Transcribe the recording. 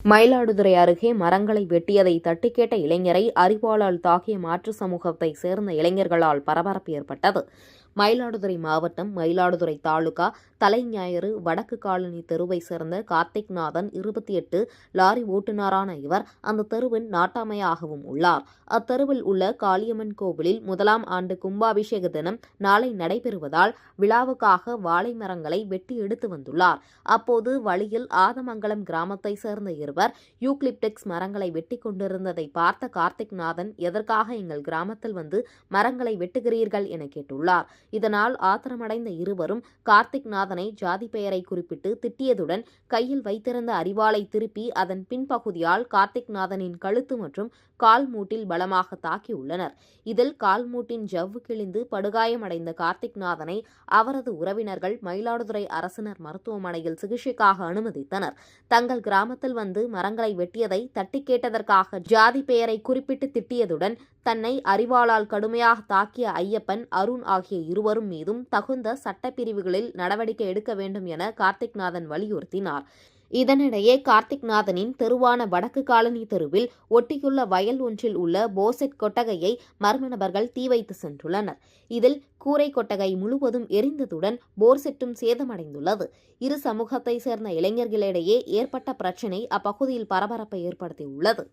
மயிலாடுதுறை அருகே மரங்களை வெட்டியதை தட்டி கேட்ட இளைஞரை அரிவாளால் தாக்கிய மாற்று சமூகத்தை சேர்ந்த இளைஞர்களால் பரபரப்பு ஏற்பட்டது. மயிலாடுதுறை மாவட்டம் மயிலாடுதுறை தாலுகா தலைஞாயிறு வடக்கு காலனி தெருவை சேர்ந்த கார்த்திக்நாதன் 28 லாரி ஓட்டுநரான இவர் அந்த தெருவின் நாட்டாமையாகவும் உள்ளார். அத்தெருவில் உள்ள காளியம்மன் கோவிலில் 1ஆம் ஆண்டு கும்பாபிஷேக தினம் நாளை நடைபெறுவதால் விழாவுக்காக வாழை மரங்களை வெட்டி எடுத்து வந்துள்ளார். அப்போது வழியில் ஆதமங்கலம் கிராமத்தை சேர்ந்த இருவர் யூக்லிப்டெக்ஸ் மரங்களை வெட்டி கொண்டிருந்ததை பார்த்த கார்த்திக்நாதன், எதற்காக எங்கள் கிராமத்தில் வந்து மரங்களை வெட்டுகிறீர்கள் என கேட்டுள்ளார். இதனால் ஆத்திரமடைந்த இருவரும் கார்த்திக்நாதனை ஜாதி பெயரை குறிப்பிட்டு திட்டியதுடன் கையில் வைத்திருந்த அரிவாளை திருப்பி அதன் பின்பகுதியால் கார்த்திக்நாதனின் கழுத்து மற்றும் கால் மூட்டில் பலமாக தாக்கியுள்ளனர். இதில் கால் மூட்டின் ஜவ்வு கிழிந்து படுகாயமடைந்த கார்த்திக்நாதனை அவரது உறவினர்கள் மயிலாடுதுறை அரசினர் மருத்துவமனையில் சிகிச்சைக்காக அனுமதித்தனர். தங்கள் கிராமத்தில் வந்து மரங்களை வெட்டியதை தட்டி கேட்டதற்காக ஜாதி பெயரை குறிப்பிட்டு திட்டியதுடன் தன்னை அரிவாளால் கடுமையாக தாக்கிய ஐயப்பன், அருண் ஆகிய இருவரும் மீதும் தகுந்த சட்டப்பிரிவுகளில் நடவடிக்கை எடுக்க வேண்டும் என கார்த்திக்நாதன் வலியுறுத்தினார். இதனிடையே கார்த்திக்நாதனின் தெருவான வடக்கு காலனி தெருவில் ஒட்டியுள்ள வயல் ஒன்றில் உள்ள போசெட் கொட்டகையை மர்ம நபர்கள் தீ வைத்து சென்றுள்ளனர். இதில் கூரை கொட்டகை முழுவதும் எரிந்ததுடன் போர்செட்டும் சேதமடைந்துள்ளது. இரு சமூகத்தை சேர்ந்த இளைஞர்களிடையே ஏற்பட்ட பிரச்சினை அப்பகுதியில் பரபரப்பை ஏற்படுத்தியுள்ளது.